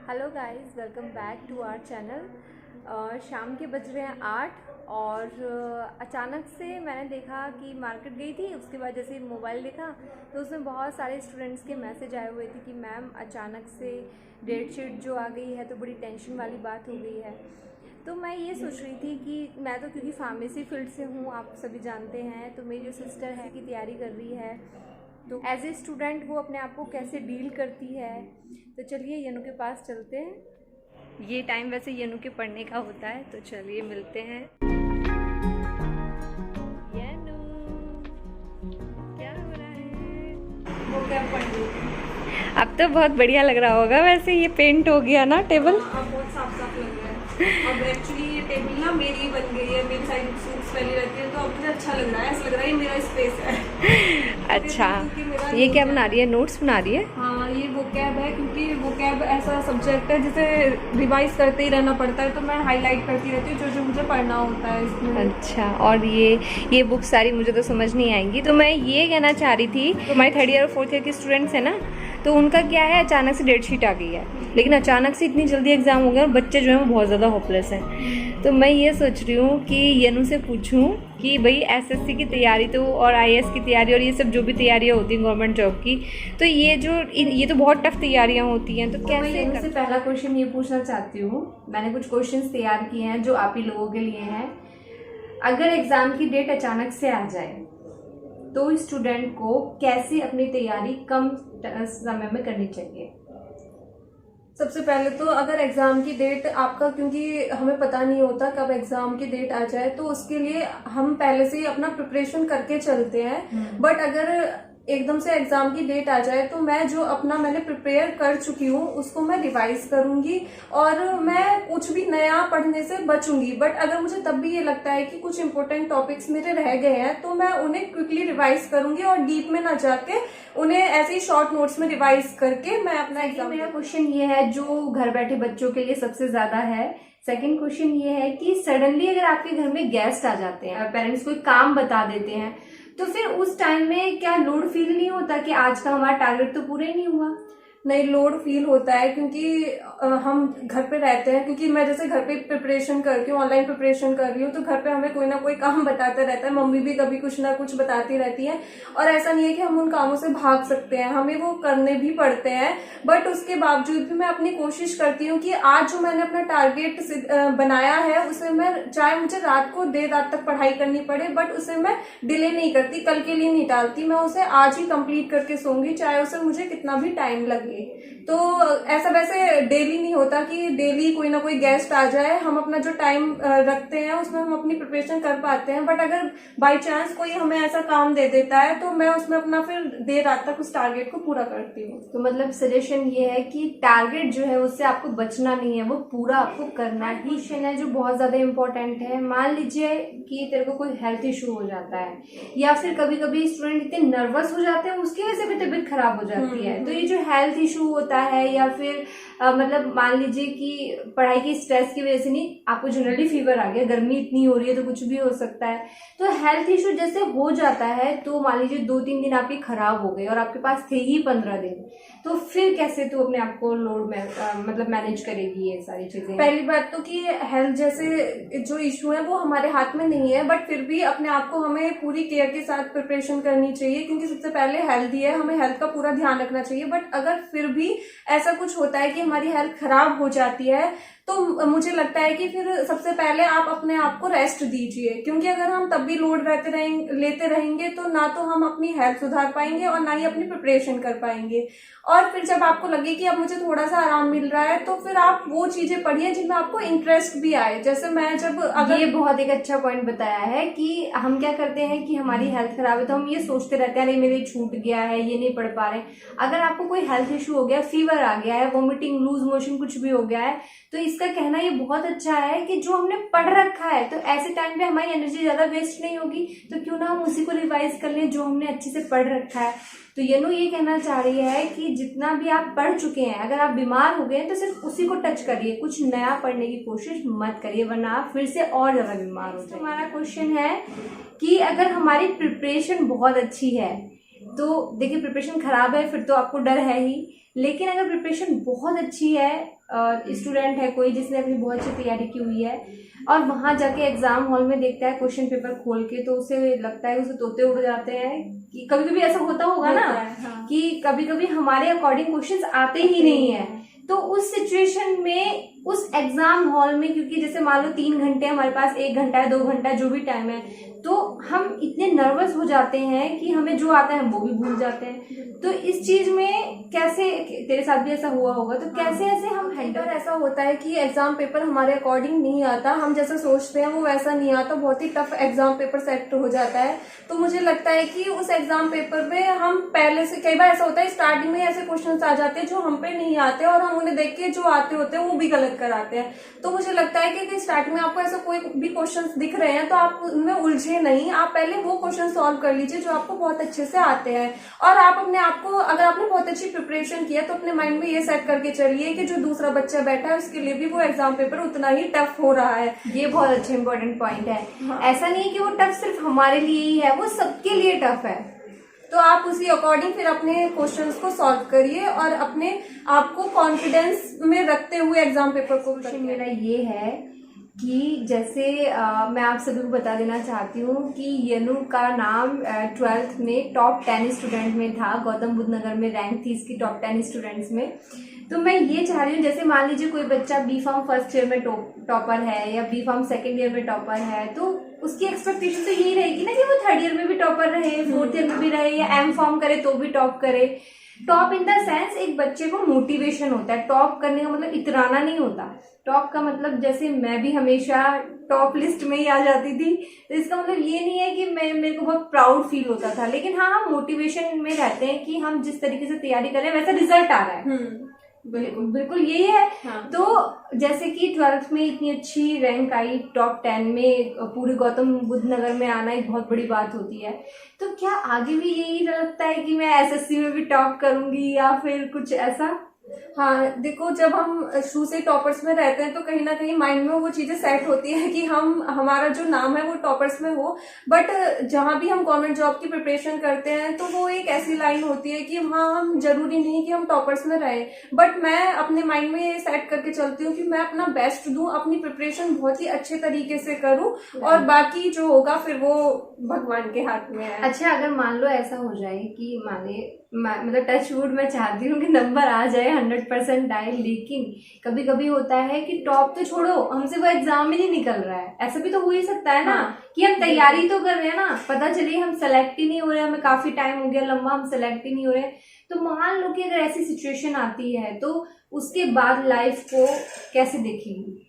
Hello guys, welcome back to our channel. शाम के बज रहे हैं 8 और अचानक से मैंने देखा कि मार्केट गई थी। उसके बाद जैसे मोबाइल देखा तो उसमें बहुत सारे स्टूडेंट्स के मैसेज आए हुए थे कि मैम अचानक से डेट शीट जो आ गई है तो बड़ी टेंशन वाली बात हो गई है। तो मैं ये सोच रही थी कि मैं तो क्योंकि फार्मेसी फील्ड से हूँ, आप सभी जानते हैं, तो मेरी जो सिस्टर है की तैयारी कर रही है, तो एज ए स्टूडेंट वो अपने आप को कैसे डील करती है। तो चलिए यनु के पास चलते हैं। ये टाइम वैसे यनु के पढ़ने का होता है, तो चलिए मिलते हैं। यनु, क्या हो रहा है? वो क्या पढ़ रही थी? अब तो बहुत बढ़िया लग रहा होगा। वैसे ये पेंट हो गया ना टेबल? हाँ, अब बहुत साफ साफ लग रहा है। अब एक्चुअली ये टेबल ना मेरी ही बन गई है, मेरी साइड बुक्स फैली रहती है, तो अब मुझे अच्छा लग रहा है, ऐसा लग रहा है ये मेरा स्पेस है। अच्छा, ये क्या बना रही है? नोट्स बना रही है? हाँ, ये वो कैब है, क्योंकि वो कैब ऐसा सब्जेक्ट है जिसे रिवाइज करते ही रहना पड़ता है, तो मैं हाईलाइट करती रहती हूँ जो जो मुझे पढ़ना होता है इसमें। अच्छा, और ये बुक सारी मुझे तो समझ नहीं आएंगी। तो मैं ये कहना चाह रही थी, तो हमारे 3rd ईयर और 4th ईयर के स्टूडेंट्स हैं ना, तो उनका क्या है, अचानक से डेट शीट आ गई है, लेकिन अचानक से इतनी जल्दी एग्जाम हो गया और बच्चे जो हैं वो बहुत ज़्यादा होपलेस हैं। तो मैं ये सोच रही हूँ कि यनु से पूछूं कि भाई एसएससी की तैयारी तो और आईएएस की तैयारी और ये सब जो भी तैयारियाँ होती हैं गवर्नमेंट जॉब की, तो ये तो बहुत टफ तैयारियाँ होती हैं, तो कैसे? मैं से पहला क्वेश्चन ये पूछना चाहती हूँ, मैंने कुछ क्वेश्चंस तैयार किए हैं जो आप ही लोगों के लिए हैं। अगर एग्जाम की डेट अचानक से आ जाए तो स्टूडेंट को कैसे अपनी तैयारी कम समय में करनी चाहिए? सबसे पहले तो अगर एग्जाम की डेट आपका, क्योंकि हमें पता नहीं होता कब एग्जाम की डेट आ जाए, तो उसके लिए हम पहले से ही अपना प्रिपरेशन करके चलते हैं। बट अगर एकदम से एग्जाम की डेट आ जाए तो मैं जो मैंने प्रिपेयर कर चुकी हूँ उसको मैं रिवाइज करूंगी और मैं कुछ भी नया पढ़ने से बचूंगी। बट अगर मुझे तब भी ये लगता है कि कुछ इंपॉर्टेंट टॉपिक्स मेरे रह गए हैं तो मैं उन्हें क्विकली रिवाइज करूंगी और डीप में ना जाके उन्हें ऐसे ही शॉर्ट नोट्स में रिवाइज करके मैं अपना एग्जाम। मेरा क्वेश्चन ये है जो घर बैठे बच्चों के लिए सबसे ज्यादा है। सेकंड क्वेश्चन ये है कि सडनली अगर आपके घर में गेस्ट आ जाते हैं, पेरेंट्स कोई काम बता देते हैं, तो फिर उस टाइम में क्या लोड फील नहीं होता कि आज का हमारा टारगेट तो पूरा ही नहीं हुआ? नहीं, लोड फील होता है, क्योंकि हम घर पे रहते हैं। क्योंकि मैं जैसे घर पे प्रिपरेशन करती हूँ, ऑनलाइन प्रिपरेशन कर रही हूँ, तो घर पे हमें कोई ना कोई काम बताता रहता है। मम्मी भी कभी कुछ ना कुछ बताती रहती है और ऐसा नहीं है कि हम उन कामों से भाग सकते हैं, हमें वो करने भी पड़ते हैं। बट उसके बावजूद भी मैं अपनी कोशिश करती हूँ कि आज जो मैंने अपना टारगेट बनाया है उसे मैं, चाहे मुझे रात को देर रात तक पढ़ाई करनी पड़े, बट उसे मैं डिले नहीं करती, कल के लिए नहीं टालती। मैं उसे आज ही कंप्लीट करके सोऊंगी, चाहे उसे मुझे कितना भी टाइम लगे। तो ऐसा वैसे डेली नहीं होता कि डेली कोई ना कोई गेस्ट आ जाए, हम अपना जो टाइम रखते हैं उसमें हम अपनी प्रिपरेशन कर पाते हैं। बट अगर बाई चांस कोई हमें ऐसा काम दे देता है तो मैं उसमें अपना फिर देर रात तक उस टारगेट को पूरा करती हूँ। तो मतलब सजेशन ये है कि टारगेट जो है उससे आपको बचना नहीं है, वो पूरा आपको करना ही। क्वेश्चन है जो बहुत ज्यादा इम्पोर्टेंट है। मान लीजिए कि तेरे को कोई हेल्थ इशू हो जाता है, या फिर कभी कभी स्टूडेंट इतने नर्वस हो जाते हैं उसकी वजह से भी तबीयत खराब हो जाती है। तो ये जो हेल्थ इशू होता है, या फिर मतलब मान लीजिए कि पढ़ाई की स्ट्रेस की वजह से नहीं, आपको जनरली फीवर आ गया, गर्मी इतनी हो रही है तो कुछ भी हो सकता है, तो हेल्थ इशू जैसे हो जाता है, तो मान लीजिए 2-3 दिन आपके खराब हो गए और आपके पास थे ही 15 दिन, तो फिर कैसे तू अपने आप को लोड में मतलब मैनेज करेगी ये सारी चीजें? पहली बात तो कि हेल्थ जैसे जो इशू है वो हमारे हाथ में नहीं है, बट फिर भी अपने आप को हमें पूरी केयर के साथ प्रिपरेशन करनी चाहिए, क्योंकि सबसे पहले हेल्थ ही है, हमें हेल्थ का पूरा ध्यान रखना चाहिए। बट अगर फिर भी ऐसा कुछ होता है कि हमारी हेल्थ खराब हो जाती है, तो मुझे लगता है कि फिर सबसे पहले आप अपने आप को रेस्ट दीजिए, क्योंकि अगर हम तब भी लोड लेते रहेंगे तो ना तो हम अपनी हेल्थ सुधार पाएंगे और ना ही अपनी प्रिपरेशन कर पाएंगे। और फिर जब आपको लगे कि अब मुझे थोड़ा सा आराम मिल रहा है, तो फिर आप वो चीजें पढ़िए जिनमें आपको इंटरेस्ट भी आए। जैसे मैं जब, अगर ये बहुत एक अच्छा पॉइंट बताया है कि हम क्या करते हैं कि हमारी हेल्थ खराब है तो हम ये सोचते रहते हैं अरे मेरे छूट गया है, ये नहीं पढ़ पा रहे। अगर आपको कोई हेल्थ इशू हो गया, फीवर आ गया है, वॉमिटिंग, लूज मोशन कुछ भी हो गया है, तो इसका कहना ये बहुत अच्छा है कि जो हमने पढ़ रखा है, तो ऐसे टाइम पे हमारी एनर्जी ज्यादा वेस्ट नहीं होगी, तो क्यों ना हम उसी को रिवाइज कर लें जो हमने अच्छे से पढ़ रखा है। तो यनु ये कहना चाह रही है कि जितना भी आप पढ़ चुके हैं, अगर आप बीमार हो गए तो सिर्फ उसी को टच करिए, कुछ नया पढ़ने की कोशिश मत करिए, वरना आप फिर से और ज्यादा बीमार हो जाए। हमारा क्वेश्चन है कि अगर हमारी प्रिपरेशन बहुत अच्छी है, तो देखिए प्रिपरेशन खराब है फिर तो आपको डर है ही, लेकिन अगर प्रिपरेशन बहुत अच्छी है, स्टूडेंट है कोई जिसने अपनी बहुत अच्छी तैयारी की हुई है और वहां जाके एग्जाम हॉल में देखता है क्वेश्चन पेपर खोल के, तो उसे लगता है उसे तोते उड़ जाते हैं कि कभी कभी ऐसा होता होगा ना, हाँ। कि कभी कभी हमारे अकॉर्डिंग क्वेश्चंस आते ही नहीं है। तो उस सिचुएशन में उस एग्जाम हॉल में, क्योंकि जैसे मान लो 3 घंटे हमारे पास, 1 घंटा है, 2 घंटा है, जो भी टाइम है, तो हम इतने नर्वस हो जाते हैं कि हमें जो आता है वो भी भूल जाते हैं। तो इस चीज में कैसे, तेरे साथ भी ऐसा हुआ होगा, तो कैसे ऐसे हम हैंडल। ऐसा होता है कि एग्जाम पेपर हमारे अकॉर्डिंग नहीं आता, हम जैसा सोचते हैं वो वैसा नहीं आता, बहुत ही टफ एग्जाम पेपर सेट हो जाता है। तो मुझे लगता है कि उस एग्जाम पेपर में हम पहले से, कई बार ऐसा होता है स्टार्टिंग में ऐसे क्वेश्चंस आ जाते हैं जो हम पे नहीं आते और हम उन्हें देख के जो आते होते हैं वो भी गलत कराते हैं। तो मुझे लगता है कि स्टार्टिंग में आपको ऐसा कोई भी क्वेश्चंस दिख रहे हैं तो आप उनमें उलझे नहीं, आप पहले वो क्वेश्चन सॉल्व कर लीजिए जो आपको बहुत अच्छे से आते हैं। और आप अपने आप को, अगर आपने बहुत अच्छी प्रिपरेशन किया तो अपने माइंड में ये सेट करके चलिए कि जो दूसरा बच्चा बैठा है उसके लिए भी वो एग्जाम पेपर उतना ही टफ हो रहा है। ये बहुत अच्छा इंपॉर्टेंट पॉइंट है। हाँ। ऐसा नहीं है कि वो टफ सिर्फ हमारे लिए ही है, वो सबके लिए टफ है। तो आप उसी अकॉर्डिंग फिर अपने क्वेश्चंस को सॉल्व करिए और अपने आप को कॉन्फिडेंस में रखते हुए एग्जाम पेपर को। क्वेश्चन मेरा ये है कि जैसे मैं आप सभी को बता देना चाहती हूँ कि यनु का नाम 12th में टॉप 10 स्टूडेंट में था, गौतम बुद्ध नगर में रैंक थी इसकी टॉप 10 स्टूडेंट्स में। तो मैं ये चाह रही हूँ, जैसे मान लीजिए कोई बच्चा बी फार्म फर्स्ट ईयर में टॉपर है या बी फार्म सेकेंड ईयर में टॉपर है, तो उसकी एक्सपेक्टेशन तो यही रहेगी ना कि वो थर्ड ईयर में भी टॉपर रहे, फोर्थ ईयर में भी रहे, या एम फार्म करे तो भी टॉप करे। टॉप इन द सेंस एक बच्चे को मोटिवेशन होता है। टॉप करने का मतलब इतराना नहीं होता। टॉप का मतलब, जैसे मैं भी हमेशा टॉप लिस्ट में ही आ जाती थी, तो इसका मतलब ये नहीं है कि मेरे को बहुत प्राउड फील होता था, लेकिन हाँ, हम मोटिवेशन में रहते हैं कि हम जिस तरीके से तैयारी कर रहे हैं वैसा रिजल्ट आ रहा है। बिल्कुल यही है। हाँ। तो जैसे कि 12th में इतनी अच्छी रैंक आई, टॉप 10 में पूरे गौतम बुद्ध नगर में आना एक बहुत बड़ी बात होती है। तो क्या आगे भी यही लगता है कि मैं एसएससी में भी टॉप करूंगी या फिर कुछ ऐसा? हाँ देखो, जब हम शुरू से टॉपर्स में रहते हैं तो कहीं ना कहीं माइंड में वो चीजें सेट होती है कि हमारा जो नाम है वो टॉपर्स में हो। बट जहाँ भी हम गवर्नमेंट जॉब की प्रिपरेशन करते हैं तो वो एक ऐसी लाइन होती है कि हाँ, हम जरूरी नहीं कि हम टॉपर्स में रहे, बट मैं अपने माइंड में ये सेट करके चलती हूँ कि मैं अपना बेस्ट दूं, अपनी प्रिपरेशन बहुत ही अच्छे तरीके से करूँ और बाकी जो होगा फिर वो भगवान के हाथ में है। अच्छा, अगर मान लो ऐसा हो जाए कि मतलब टच वुड, मैं चाहती हूँ कि नंबर आ जाए 100% आए, लेकिन कभी कभी होता है कि टॉप तो छोड़ो, हमसे वो एग्जाम ही नहीं निकल रहा है। ऐसा भी तो हो ही सकता है ना। हाँ। कि हम तैयारी तो कर रहे हैं ना, पता चले हम सेलेक्ट ही नहीं हो रहे, हमें काफी टाइम हो गया लंबा, हम सेलेक्ट ही नहीं हो रहे। तो मान लो कि अगर ऐसी सिचुएशन आती है तो उसके बाद लाइफ को कैसे देखेंगी?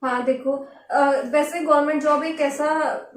हाँ देखो, वैसे गवर्नमेंट जॉब एक ऐसा,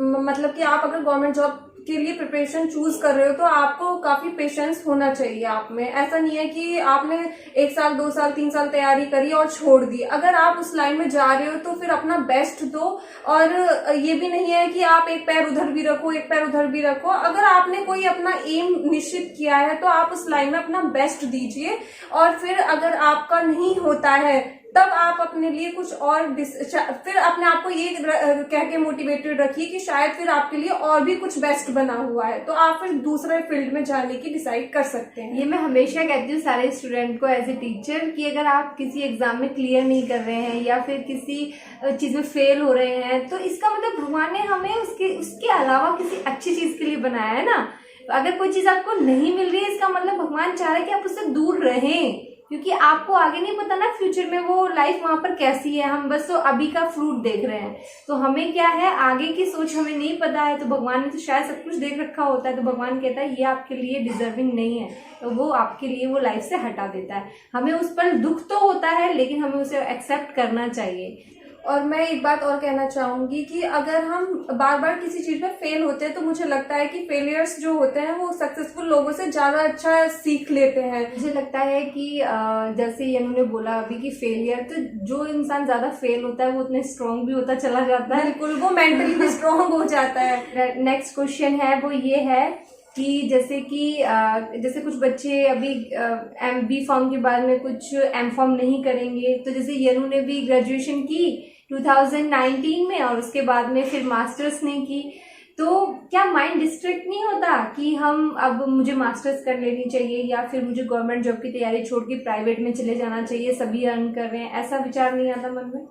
मतलब कि आप अगर गवर्नमेंट जॉब के लिए प्रिपरेशन चूज कर रहे हो तो आपको काफी पेशेंस होना चाहिए आप में। ऐसा नहीं है कि आपने 1 साल 2 साल 3 साल तैयारी करी और छोड़ दी। अगर आप उस लाइन में जा रहे हो तो फिर अपना बेस्ट दो, और ये भी नहीं है कि आप एक पैर उधर भी रखो एक पैर उधर भी रखो। अगर आपने कोई अपना एम निश्चित किया है तो आप उस लाइन में अपना बेस्ट दीजिए, और फिर अगर आपका नहीं होता है तब आप अपने लिए कुछ और फिर अपने आप को ये कह के मोटिवेटेड रखिए कि शायद फिर आपके लिए और भी कुछ बेस्ट बना हुआ है, तो आप फिर दूसरे फील्ड में जाने की डिसाइड कर सकते हैं। ये मैं हमेशा कहती हूँ सारे स्टूडेंट को एज ए टीचर कि अगर आप किसी एग्जाम में क्लियर नहीं कर रहे हैं या फिर किसी चीज में फेल हो रहे हैं तो इसका मतलब भगवान ने हमें उसके अलावा किसी अच्छी चीज के लिए बनाया है ना। अगर कोई चीज आपको नहीं मिल रही है, इसका मतलब भगवान चाह रहा है कि आप उससे दूर रहें, क्योंकि आपको आगे नहीं पता ना फ्यूचर में वो लाइफ वहां पर कैसी है। हम बस तो अभी का फ्रूट देख रहे हैं, तो हमें क्या है, आगे की सोच हमें नहीं पता है। तो भगवान ने तो शायद सब कुछ देख रखा होता है, तो भगवान कहता है ये आपके लिए डिजर्विंग नहीं है, तो वो आपके लिए वो लाइफ से हटा देता है। हमें उस पर दुख तो होता है, लेकिन हमें उसे एक्सेप्ट करना चाहिए। और मैं एक बात और कहना चाहूंगी कि अगर हम बार बार किसी चीज में फेल होते हैं तो मुझे लगता है कि फेलियर्स जो होते हैं वो सक्सेसफुल लोगों से ज्यादा अच्छा सीख लेते हैं। मुझे लगता है कि जैसे इन्होंने बोला अभी कि फेलियर, तो जो इंसान ज्यादा फेल होता है वो उतने स्ट्रॉन्ग भी होता चला जाता है। बिल्कुल, वो मेंटली भी स्ट्रॉन्ग हो जाता है। नेक्स्ट क्वेश्चन है वो ये है कि जैसे कुछ बच्चे अभी बी फॉर्म के बाद में कुछ एम फॉर्म नहीं करेंगे, तो जैसे यनु ने भी ग्रेजुएशन की 2019 में और उसके बाद में फिर मास्टर्स ने की, तो क्या माइंड डिस्ट्रैक्ट नहीं होता कि हम अब मुझे मास्टर्स कर लेनी चाहिए या फिर मुझे गवर्नमेंट जॉब की तैयारी छोड़ के प्राइवेट में चले जाना चाहिए, सभी अर्न कर रहे हैं, ऐसा विचार नहीं आता मन में?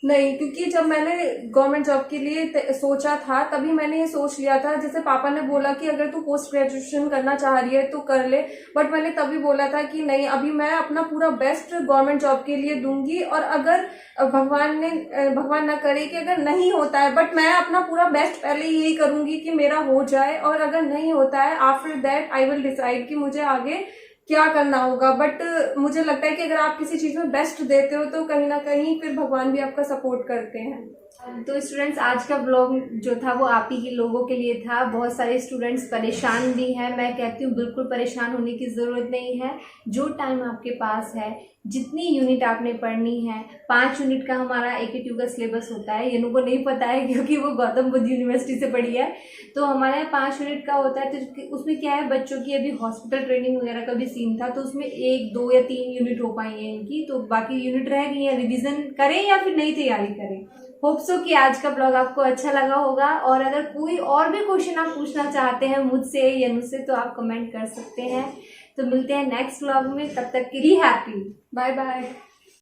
नहीं, क्योंकि जब मैंने गवर्नमेंट जॉब के लिए सोचा था तभी मैंने ये सोच लिया था, जैसे पापा ने बोला कि अगर तू पोस्ट ग्रेजुएशन करना चाह रही है तो कर ले, बट मैंने तभी बोला था कि नहीं, अभी मैं अपना पूरा बेस्ट गवर्नमेंट जॉब के लिए दूंगी, और अगर भगवान ना करे कि अगर नहीं होता है, बट मैं अपना पूरा बेस्ट पहले यही करूंगी कि मेरा हो जाए, और अगर नहीं होता है after that I will decide कि मुझे आगे क्या करना होगा। बट मुझे लगता है कि अगर आप किसी चीज में बेस्ट देते हो तो कहीं ना कहीं फिर भगवान भी आपका सपोर्ट करते हैं। तो स्टूडेंट्स, आज का ब्लॉग जो था वो आप ही के लोगों के लिए था। बहुत सारे स्टूडेंट्स परेशान भी हैं। मैं कहती हूँ बिल्कुल परेशान होने की ज़रूरत नहीं है। जो टाइम आपके पास है, जितनी यूनिट आपने पढ़नी है, 5 यूनिट का हमारा AKTU का सिलेबस होता है। ये को नहीं पता है क्योंकि वो गौतम बुद्ध यूनिवर्सिटी से पढ़ी है। तो हमारे यहाँ 5 यूनिट का होता है। तो उसमें क्या है, बच्चों की अभी हॉस्पिटल ट्रेनिंग वगैरह का भी सीन था, तो उसमें 1, 2 या 3 यूनिट हो पाई है इनकी। तो बाकी यूनिट रह गई है, रिविजन करें या फिर नई तैयारी करें। होप सो कि आज का ब्लॉग आपको अच्छा लगा होगा। और अगर कोई और भी क्वेश्चन आप पूछना चाहते हैं मुझसे या मुझसे तो आप कमेंट कर सकते हैं। तो मिलते हैं नेक्स्ट ब्लॉग में, तब तक के लिए हैप्पी, बाय बाय।